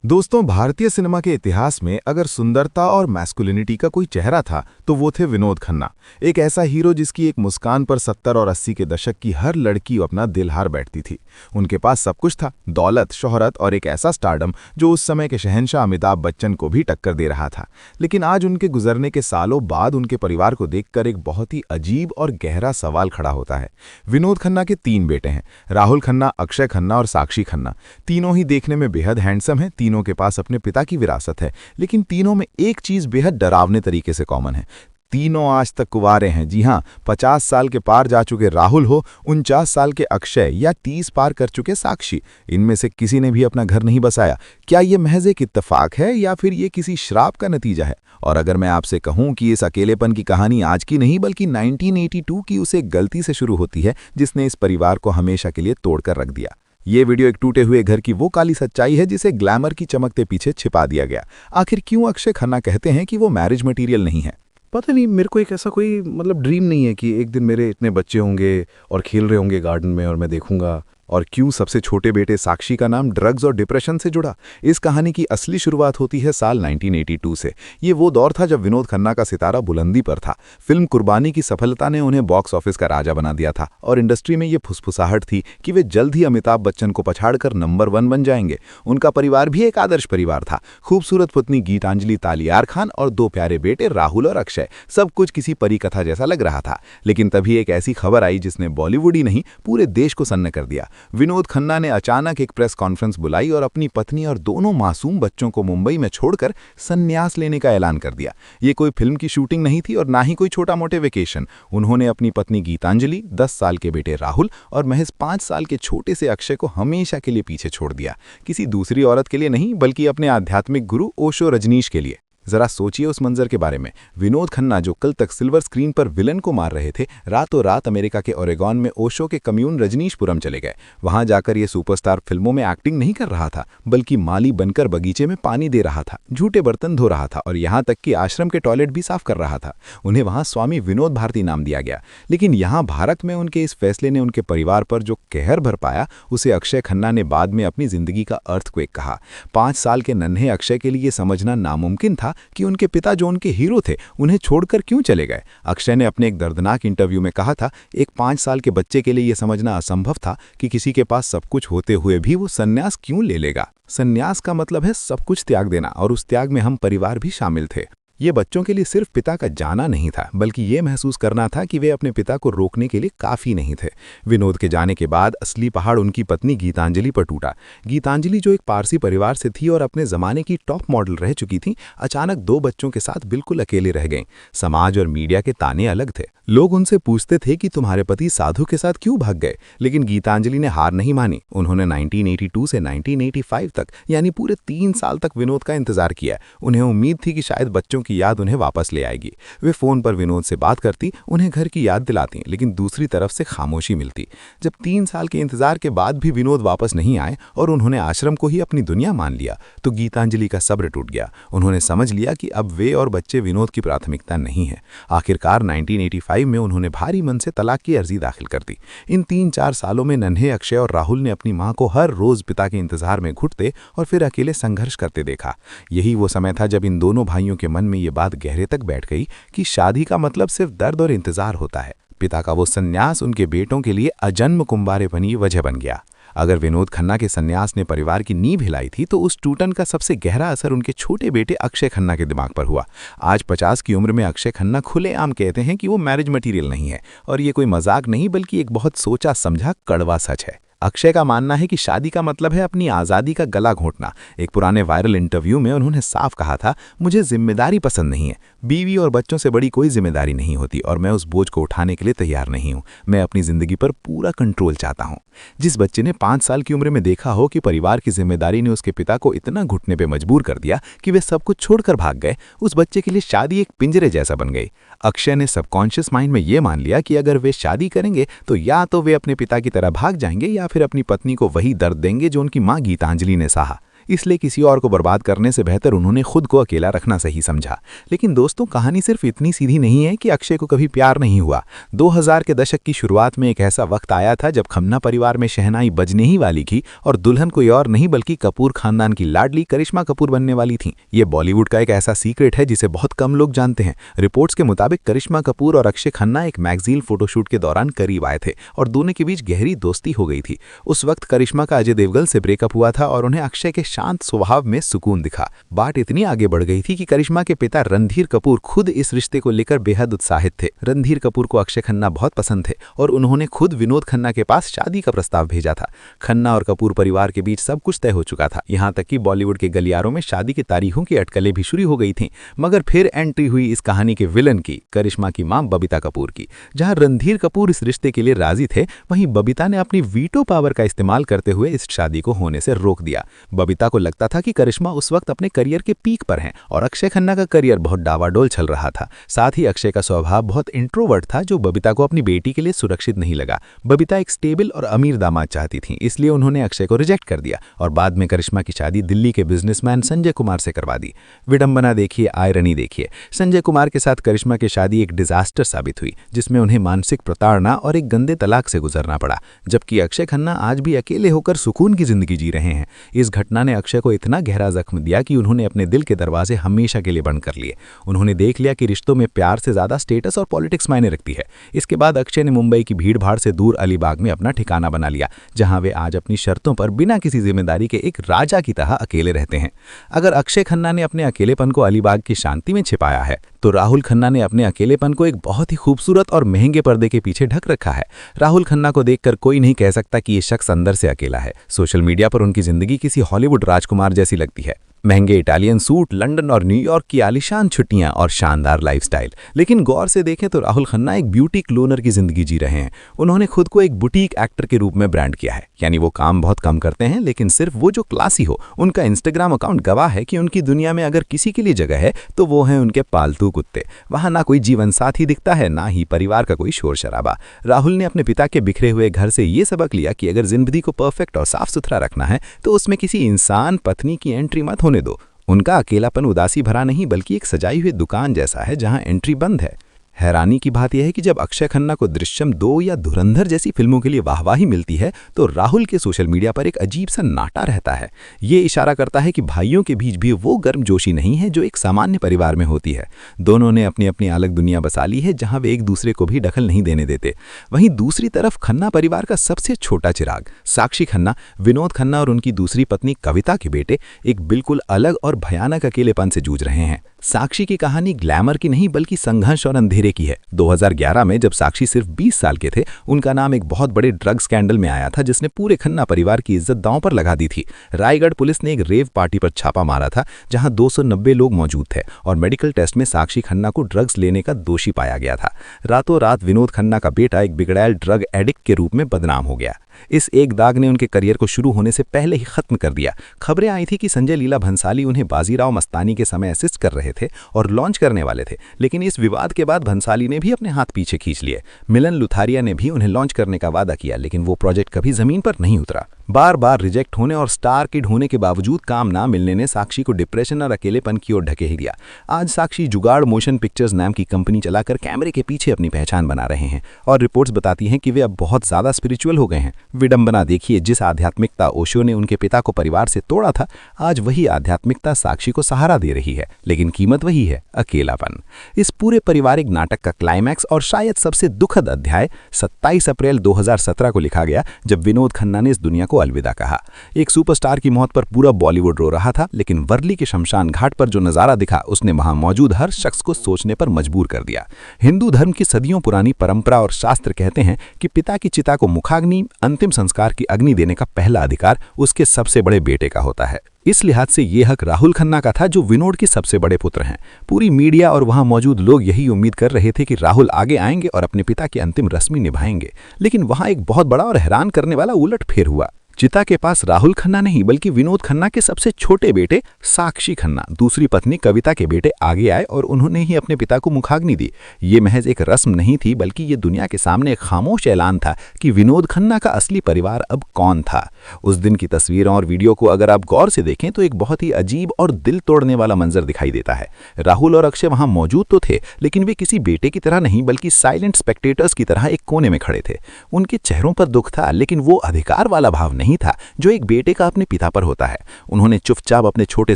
दोस्तों, भारतीय सिनेमा के इतिहास में अगर सुंदरता और मैस्कुलिनिटी का कोई चेहरा था तो वो थे विनोद खन्ना। एक ऐसा हीरो जिसकी एक मुस्कान पर 70 और 80 के दशक की हर लड़की अपना दिल हार बैठती थी। उनके पास सब कुछ था, दौलत, शोहरत और एक ऐसा स्टारडम जो उस समय के शहंशाह अमिताभ बच्चन को भी टक्कर दे रहा था। लेकिन आज उनके गुजरने के सालों बाद उनके परिवार को देखकर एक बहुत ही अजीब और गहरा सवाल खड़ा होता है। विनोद खन्ना के 3 बेटे हैं, राहुल खन्ना, अक्षय खन्ना और साक्षी खन्ना। तीनों ही देखने में बेहद हैंडसम हैं, तीनों के पास अपने पिता की विरासत है, लेकिन तीनों में एक चीज बेहद डरावने तरीके से कॉमन है। तीनों आज तक कुंवारे हैं। जी हां, 50 साल के पार जा चुके राहुल हो, 49 साल के अक्षय या 30 पार कर चुके साक्षी, इनमें से किसी ने भी अपना घर नहीं बसाया। क्या ये महज एक इत्तेफाक है या फिर ये किसी श्राप का नतीजा है? और अगर मैं आपसे कहूं कि इस अकेलेपन की कहानी आज की नहीं बल्कि 1982 की उस एक गलती से शुरू होती है जिसने इस परिवार को हमेशा के लिए तोड़कर रख दिया। ये वीडियो एक टूटे हुए घर की वो काली सच्चाई है जिसे ग्लैमर की चमकते पीछे छिपा दिया गया। आखिर क्यों अक्षय खन्ना कहते हैं कि वो मैरिज मटेरियल नहीं है? पता नहीं, मेरे को एक ऐसा कोई ड्रीम नहीं है कि एक दिन मेरे इतने बच्चे होंगे और खेल रहे होंगे गार्डन में और मैं देखूंगा। और क्यों सबसे छोटे बेटे साक्षी का नाम ड्रग्स और डिप्रेशन से जुड़ा? इस कहानी की असली शुरुआत होती है साल 1982 से। ये वो दौर था जब विनोद खन्ना का सितारा बुलंदी पर था। फिल्म कुर्बानी की सफलता ने उन्हें बॉक्स ऑफिस का राजा बना दिया था और इंडस्ट्री में ये फुसफुसाहट थी कि वे जल्द ही अमिताभ बच्चन को पछाड़कर नंबर 1 बन जाएंगे। उनका परिवार भी एक आदर्श परिवार था। खूबसूरत पत्नी गीतांजलि तालियार खान और 2 प्यारे बेटे राहुल और अक्षय। सब कुछ किसी परी कथा जैसा लग रहा था। लेकिन तभी एक ऐसी खबर आई जिसने बॉलीवुड ही नहीं पूरे देश को सन्न कर दिया। विनोद खन्ना ने अचानक एक प्रेस कॉन्फ्रेंस बुलाई और अपनी पत्नी और दोनों मासूम बच्चों को मुंबई में छोड़कर संन्यास लेने का ऐलान कर दिया। ये कोई फिल्म की शूटिंग नहीं थी और ना ही कोई छोटा मोटे वेकेशन। उन्होंने अपनी पत्नी गीतांजलि, 10 साल के बेटे राहुल और महज 5 साल के छोटे से अक्षय को हमेशा के लिए पीछे छोड़ दिया। किसी दूसरी औरत के लिए नहीं बल्कि अपने आध्यात्मिक गुरु ओशो रजनीश के लिए। जरा सोचिए उस मंजर के बारे में। विनोद खन्ना जो कल तक सिल्वर स्क्रीन पर विलन को मार रहे थे, रातों रात अमेरिका के ओरेगॉन में ओशो के कम्यून रजनीशपुरम चले गए। वहां जाकर ये सुपरस्टार फिल्मों में एक्टिंग नहीं कर रहा था बल्कि माली बनकर बगीचे में पानी दे रहा था, झूठे बर्तन धो रहा था और यहां तक कि आश्रम के टॉयलेट भी साफ कर रहा था। उन्हें वहां स्वामी विनोद भारती नाम दिया गया। लेकिन यहाँ भारत में उनके इस फैसले ने उनके परिवार पर जो कहर भर पाया, उसे अक्षय खन्ना ने बाद में अपनी जिंदगी का अर्थक्वेक कहा। 5 साल के नन्हे अक्षय के लिए समझना नामुमकिन था कि उनके पिता जो उनके हीरो थे उन्हें छोड़कर क्यों चले गए। अक्षय ने अपने एक दर्दनाक इंटरव्यू में कहा था, एक 5 साल के बच्चे के लिए यह समझना असंभव था कि किसी के पास सब कुछ होते हुए भी वो संन्यास क्यों ले लेगा। संन्यास का मतलब है सब कुछ त्याग देना और उस त्याग में हम परिवार भी शामिल थे। ये बच्चों के लिए सिर्फ पिता का जाना नहीं था बल्कि ये महसूस करना था कि वे अपने पिता को रोकने के लिए काफ़ी नहीं थे। विनोद के जाने के बाद असली पहाड़ उनकी पत्नी गीतांजलि पर टूटा। गीतांजलि जो एक पारसी परिवार से थी और अपने ज़माने की टॉप मॉडल रह चुकी थी, अचानक 2 बच्चों के साथ बिल्कुल अकेले रह गईं। समाज और मीडिया के ताने अलग थे। लोग उनसे पूछते थे कि तुम्हारे पति साधु के साथ क्यों भाग गए, लेकिन गीतांजलि ने हार नहीं मानी। उन्होंने 1982 से 1985 तक यानी पूरे 3 साल तक विनोद का इंतजार किया। उन्हें उम्मीद थी कि शायद बच्चों की याद उन्हें वापस ले आएगी। वे फोन पर विनोद से बात करती, उन्हें घर की याद दिलाती, लेकिन दूसरी तरफ से खामोशी मिलती। जब 3 साल के इंतजार के बाद भी विनोद वापस नहीं आए और उन्होंने आश्रम को ही अपनी दुनिया मान लिया, तो गीतांजलि का सब्र टूट गया। उन्होंने समझ लिया कि अब वे और बच्चे विनोद की प्राथमिकता नहीं है। आखिरकार 1985 में उन्होंने भारी मन से तलाक की अर्जी दाखिल कर दी। इन 3-4 सालों में नन्हे अक्षय और राहुल ने अपनी मां को हर रोज पिता के इंतजार में घुटते और फिर अकेले संघर्ष करते देखा। यही वो समय था जब इन दोनों भाइयों के मन में ये बात गहरे तक बैठ गई कि शादी का मतलब सिर्फ दर्द और इंतजार होता है। पिता का वो संन्यास उनके बेटों के लिए अजन्म कुंबारे बनी वजह बन गया। अगर विनोद खन्ना के संन्यास ने परिवार की नींव हिलाई थी तो उस टूटन का सबसे गहरा असर उनके छोटे बेटे अक्षय खन्ना के दिमाग पर हुआ। आज 50 की उम्र में अक्षय खन्ना खुलेआम कहते हैं कि वो मैरिज मटेरियल नहीं है, और ये कोई मजाक नहीं बल्कि एक बहुत सोचा समझा कड़वा सच है। अक्षय का मानना है कि शादी का मतलब है अपनी आज़ादी का गला घोंटना। एक पुराने वायरल इंटरव्यू में उन्होंने साफ कहा था, मुझे जिम्मेदारी पसंद नहीं है, बीवी और बच्चों से बड़ी कोई जिम्मेदारी नहीं होती और मैं उस बोझ को उठाने के लिए तैयार नहीं हूं। मैं अपनी जिंदगी पर पूरा कंट्रोल चाहता हूं। जिस बच्चे ने 5 साल की उम्र में देखा हो कि परिवार की जिम्मेदारी ने उसके पिता को इतना घुटने पे मजबूर कर दिया कि वे सब कुछ छोड़कर भाग गए, उस बच्चे के लिए शादी एक पिंजरे जैसा बन गई। अक्षय ने सबकॉन्शियस माइंड में ये मान लिया कि अगर वे शादी करेंगे तो या तो वे अपने पिता की तरह भाग जाएंगे या फिर अपनी पत्नी को वही दर्द देंगे जो उनकी मां गीतांजलि ने सहा। इसलिए किसी और को बर्बाद करने से बेहतर उन्होंने खुद को अकेला रखना सही समझा। लेकिन दोस्तों, कहानी सिर्फ इतनी सीधी नहीं है कि अक्षय को कभी प्यार नहीं हुआ। 2000 के दशक की शुरुआत में एक ऐसा वक्त आया था जब खन्ना परिवार में शहनाई बजने ही वाली थी और दुल्हन कोई और नहीं बल्कि कपूर खानदान की लाडली करिश्मा कपूर बनने वाली थी। ये बॉलीवुड का एक ऐसा सीक्रेट है जिसे बहुत कम लोग जानते हैं। रिपोर्ट्स के मुताबिक करिश्मा कपूर और अक्षय खन्ना एक मैगजीन फोटोशूट के दौरान करीब आए थे और दोनों के बीच गहरी दोस्ती हो गई थी। उस वक्त करिश्मा का अजय देवगन से ब्रेकअप हुआ था और उन्हें अक्षय के शांत स्वभाव में सुकून दिखा। बात इतनी आगे बढ़ गई थी कि करिश्मा के पिता रणधीर कपूर खुद इस रिश्ते को लेकर बेहद उत्साहित थे। रणधीर कपूर को अक्षय खन्ना बहुत पसंद थे और उन्होंने खुद विनोद खन्ना के पास शादी का प्रस्ताव भेजा था। खन्ना और कपूर परिवार के बीच सब कुछ तय हो चुका था, यहाँ तक कि बॉलीवुड के गलियारों में शादी की तारीखों की अटकलें भी शुरू हो गई थीं। मगर फिर एंट्री हुई इस कहानी के विलन की, करिश्मा की मां बबीता कपूर की। जहां रणधीर कपूर इस रिश्ते के लिए राजी थे, वहीं बबीता ने अपनी वीटो पावर का इस्तेमाल करते हुए इस शादी को होने से रोक दिया। बबीता को लगता था कि करिश्मा उस वक्त अपने करियर के पीक पर हैं और अक्षय खन्ना का करियर बहुत डावाडोल चल रहा था। साथ ही अक्षय का स्वभाव बहुत इंट्रोवर्ट था, जो बबीता को अपनी बेटी के लिए सुरक्षित नहीं लगा। बबीता एक स्टेबल और अमीर दामाद चाहती थी, इसलिए उन्होंने अक्षय को रिजेक्ट कर दिया और बाद में करिश्मा की शादी दिल्ली के बिजनेसमैन संजय कुमार से करवा दी। विडंबना देखिए, आयरनी देखिए। संजय कुमार के साथ करिश्मा की शादी एक डिजास्टर साबित हुई, जिसमें उन्हें मानसिक प्रताड़ना और एक गंदे तलाक से गुजरना पड़ा, जबकि अक्षय खन्ना आज भी अकेले होकर सुकून की जिंदगी जी रहे हैं। इस घटना ने अक्षय को इतना गहरा जख्म दिया कि उन्होंने अपने दिल के दरवाजे हमेशा के लिए बंद कर लिए। उन्होंने देख लिया कि रिश्तों में प्यार से ज्यादा स्टेटस और पॉलिटिक्स मायने रखती है। इसके बाद अक्षय ने मुंबई की भीड़-भाड़ से दूर अलीबाग में अपना ठिकाना बना लिया, जहां वे आज अपनी शर्तों पर बिना किसी जिम्मेदारी के एक राजा की तरह अकेले रहते हैं। अगर अक्षय खन्ना ने अपने अकेलेपन को अलीबाग की शांति में छिपाया है, तो राहुल खन्ना ने अपने अकेलेपन को एक बहुत ही खूबसूरत और महंगे पर्दे के पीछे ढक रखा है। राहुल खन्ना को देखकर कोई नहीं कह सकता कि ये शख्स अंदर से अकेला है। सोशल मीडिया पर उनकी जिंदगी किसी हॉलीवुड राजकुमार जैसी लगती है। महंगे इटालियन सूट, लंदन और न्यूयॉर्क की आलीशान छुट्टियां और शानदार लाइफस्टाइल। लेकिन गौर से देखें तो राहुल खन्ना एक ब्यूटी क्लोनर की जिंदगी जी रहे हैं। उन्होंने खुद को एक बुटीक एक्टर के रूप में ब्रांड किया है, यानी वो काम बहुत कम करते हैं, लेकिन सिर्फ वो जो क्लासी हो। उनका इंस्टाग्राम अकाउंट गवाह है कि उनकी दुनिया में अगर किसी के लिए जगह है तो वो हैं उनके पालतू कुत्ते। वहां ना कोई जीवन साथी दिखता है, ना ही परिवार का कोई शोर शराबा। राहुल ने अपने पिता के बिखरे हुए घर से ये सबक लिया कि अगर जिंदगी को परफेक्ट और साफ सुथरा रखना है तो उसमें किसी इंसान पत्नी की एंट्री मत होने दो। उनका अकेलापन उदासी भरा नहीं, बल्कि एक सजाई हुई दुकान जैसा है जहां एंट्री बंद है। हैरानी की बात यह है कि जब अक्षय खन्ना को दृश्यम 2 या धुरंधर जैसी फिल्मों के लिए वाहवाही मिलती है, तो राहुल के सोशल मीडिया पर एक अजीब सा नाटा रहता है। ये इशारा करता है कि भाइयों के बीच भी वो गर्मजोशी नहीं है जो एक सामान्य परिवार में होती है। दोनों ने अपनी अपनी अलग दुनिया बसा ली है, जहां वे एक दूसरे को भी दखल नहीं देने देते। वहीं दूसरी तरफ खन्ना परिवार का सबसे छोटा चिराग साक्षी खन्ना, विनोद खन्ना और उनकी दूसरी पत्नी कविता के बेटे एक बिल्कुल अलग और भयानक अकेलेपन से जूझ रहे हैं। साक्षी की कहानी ग्लैमर की नहीं बल्कि संघर्ष और अंधेरे की है। 2011 में जब साक्षी सिर्फ 20 साल के थे, उनका नाम एक बहुत बड़े ड्रग स्कैंडल में आया था जिसने पूरे खन्ना परिवार की इज्जत दांव पर लगा दी थी। रायगढ़ पुलिस ने एक रेव पार्टी पर छापा मारा था जहां 290 लोग मौजूद थे और मेडिकल टेस्ट में साक्षी खन्ना को ड्रग्स लेने का दोषी पाया गया था। रातों रात विनोद खन्ना का बेटा एक बिगड़ैल ड्रग एडिक्ट के रूप में बदनाम हो गया। इस एक दाग ने उनके करियर को शुरू होने से पहले ही खत्म कर दिया। खबरें आई थी कि संजय लीला भंसाली उन्हें बाजीराव मस्तानी के समय असिस्ट कर रहे थे और लॉन्च करने वाले थे, लेकिन इस विवाद के बाद भंसाली ने भी अपने हाथ पीछे खींच लिए। मिलन लुथारिया ने भी उन्हें लॉन्च करने का वादा किया, लेकिन वो प्रोजेक्ट कभी जमीन पर नहीं उतरा। बार बार रिजेक्ट होने और स्टार किड होने के बावजूद काम ना मिलने ने साक्षी को डिप्रेशन और अकेलेपन की ओर ढकेल दिया। आज साक्षी जुगाड़ मोशन पिक्चर्स नाम की कंपनी चलाकर कैमरे के पीछे अपनी पहचान बना रहे हैं और रिपोर्ट्स बताती हैं कि वे अब बहुत ज्यादा स्पिरिचुअल हो गए हैं। विडंबना देखिए, जिस आध्यात्मिकता ओशो ने उनके पिता को परिवार से तोड़ा था, आज वही आध्यात्मिकता साक्षी को सहारा दे रही है, लेकिन कीमत वही है, अकेलापन। इस पूरे पारिवारिक नाटक का क्लाइमैक्स और शायद सबसे दुखद अध्याय 27 अप्रैल 2017 को लिखा गया, जब विनोद खन्ना ने इस दुनिया को अलविदा कहा। एक सुपरस्टार की मौत पर पूरा बॉलीवुड रो रहा था, लेकिन वर्ली के शमशान घाट पर जो नजारा दिखा उसने वहां मौजूद हर शख्स को सोचने पर मजबूर कर दिया। हिंदू धर्म की सदियों पुरानी परंपरा और शास्त्र कहते हैं कि पिता की चिता को मुखाग्नि, अंतिम संस्कार की अग्नि देने का पहला अधिकार उसके सबसे बड़े बेटे का होता है। इस लिहाज से ये हक राहुल खन्ना का था, जो विनोद के सबसे बड़े पुत्र हैं। पूरी मीडिया और वहां मौजूद लोग यही उम्मीद कर रहे थे कि राहुल आगे आएंगे और अपने पिता की अंतिम रस्मी निभाएंगे, लेकिन वहां एक बहुत बड़ा और हैरान करने वाला उलटफेर हुआ। चिता के पास राहुल खन्ना नहीं बल्कि विनोद खन्ना के सबसे छोटे बेटे साक्षी खन्ना, दूसरी पत्नी कविता के बेटे आगे आए और उन्होंने ही अपने पिता को मुखाग्नि दी। ये महज एक रस्म नहीं थी बल्कि ये दुनिया के सामने एक खामोश ऐलान था कि विनोद खन्ना का असली परिवार अब कौन था। उस दिन की तस्वीरों और वीडियो को अगर आप गौर से देखें तो एक बहुत ही अजीब और दिल तोड़ने वाला मंजर दिखाई देता है। राहुल और अक्षय वहां मौजूद तो थे लेकिन वे किसी बेटे की तरह नहीं बल्कि साइलेंट स्पेक्टेटर्स की तरह एक कोने में खड़े थे। उनके चेहरों पर दुख था लेकिन वो अधिकार वाला भाव नहीं था जो एक बेटे का अपने पिता पर होता है। उन्होंने चुपचाप अपने छोटे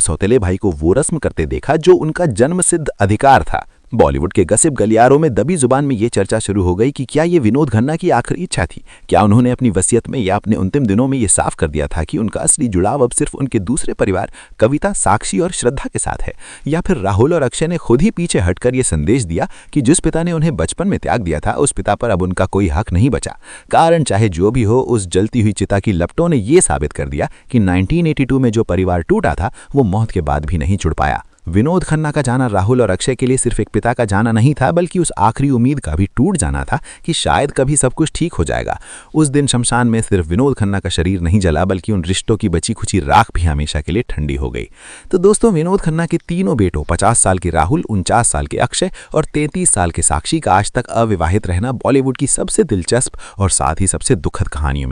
सौतेले भाई को वो रस्म करते देखा जो उनका जन्मसिद्ध अधिकार था। बॉलीवुड के गसिप गलियारों में दबी जुबान में ये चर्चा शुरू हो गई कि क्या ये विनोद खन्ना की आखिरी इच्छा थी। क्या उन्होंने अपनी वसीयत में या अपने अंतिम दिनों में ये साफ कर दिया था कि उनका असली जुड़ाव अब सिर्फ उनके दूसरे परिवार कविता, साक्षी और श्रद्धा के साथ है, या फिर राहुल और अक्षय ने खुद ही पीछे हटकर ये संदेश दिया कि जिस पिता ने उन्हें बचपन में त्याग दिया था उस पिता पर अब उनका कोई हक नहीं बचा। कारण चाहे जो भी हो, उस जलती हुई चिता की लपटों ने ये साबित कर दिया कि 1982 में जो परिवार टूटा था वो मौत के बाद भी नहीं जुड़ पाया। विनोद खन्ना का जाना राहुल और अक्षय के लिए सिर्फ एक पिता का जाना नहीं था बल्कि उस आखिरी उम्मीद का भी टूट जाना था कि शायद कभी सब कुछ ठीक हो जाएगा। उस दिन शमशान में सिर्फ विनोद खन्ना का शरीर नहीं जला बल्कि उन रिश्तों की बची खुची राख भी हमेशा के लिए ठंडी हो गई। तो दोस्तों, विनोद खन्ना के तीनों बेटों 50 साल के राहुल, 49 साल के अक्षय और 33 साल के साक्षी का आज तक अविवाहित रहना बॉलीवुड की सबसे दिलचस्प और साथ ही सबसे दुखद कहानियों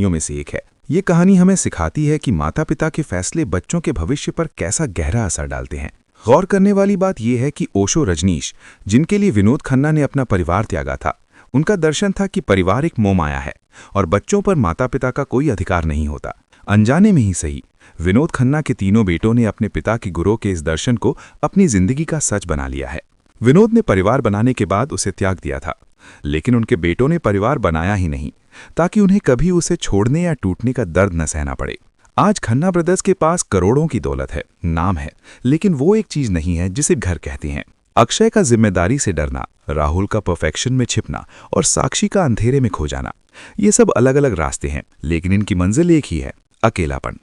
में से एक है। ये कहानी हमें सिखाती है कि माता पिता के फैसले बच्चों के भविष्य पर कैसा गहरा असर डालते हैं। गौर करने वाली बात यह है कि ओशो रजनीश, जिनके लिए विनोद खन्ना ने अपना परिवार त्यागा था, उनका दर्शन था कि परिवार एक मोहमाया है और बच्चों पर माता पिता का कोई अधिकार नहीं होता। अनजाने में ही सही, विनोद खन्ना के तीनों बेटों ने अपने पिता की गुरु के इस दर्शन को अपनी जिंदगी का सच बना लिया है। विनोद ने परिवार बनाने के बाद उसे त्याग दिया था, लेकिन उनके बेटों ने परिवार बनाया ही नहीं ताकि उन्हें कभी उसे छोड़ने या टूटने का दर्द न सहना पड़े। आज खन्ना ब्रदर्स के पास करोड़ों की दौलत है, नाम है, लेकिन वो एक चीज नहीं है जिसे घर कहते हैं। अक्षय का जिम्मेदारी से डरना, राहुल का परफेक्शन में छिपना और साक्षी का अंधेरे में खो जाना, ये सब अलग अलग रास्ते हैं लेकिन इनकी मंजिल एक ही है, अकेलापन।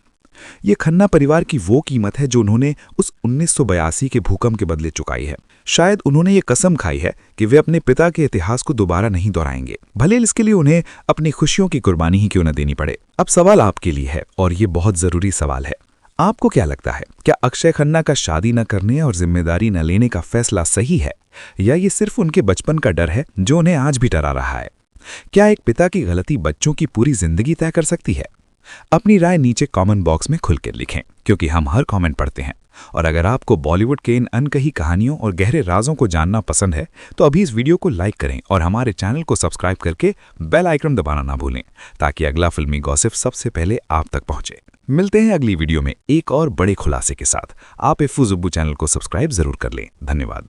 ये खन्ना परिवार की वो कीमत है जो उन्होंने उस 1982 के भूकंप के बदले चुकाई है। शायद उन्होंने ये कसम खाई है कि वे अपने पिता के इतिहास को दोबारा नहीं दोहराएंगे, भले इसके लिए उन्हें अपनी खुशियों की कुर्बानी ही क्यों न देनी पड़े। अब सवाल आपके लिए है और ये बहुत जरूरी सवाल है। आपको क्या लगता है, क्या अक्षय खन्ना का शादी न करने और जिम्मेदारी न लेने का फैसला सही है, या ये सिर्फ उनके बचपन का डर है जो उन्हें आज भी डरा रहा है? क्या एक पिता की गलती बच्चों की पूरी जिंदगी तय कर सकती है? अपनी राय नीचे कमेंट बॉक्स में खुलकर लिखें, क्योंकि हम हर कमेंट पढ़ते हैं। और अगर आपको बॉलीवुड के इन अनकही कहानियों और गहरे राजों को जानना पसंद है तो अभी इस वीडियो को लाइक करें और हमारे चैनल को सब्सक्राइब करके बेल आइकन दबाना ना भूलें ताकि अगला फिल्मी गॉसिप सबसे पहले आप तक पहुंचे। मिलते हैं अगली वीडियो में एक और बड़े खुलासे के साथ। आप इफ्फू जुब्बू चैनल को सब्सक्राइब जरूर कर लें। धन्यवाद।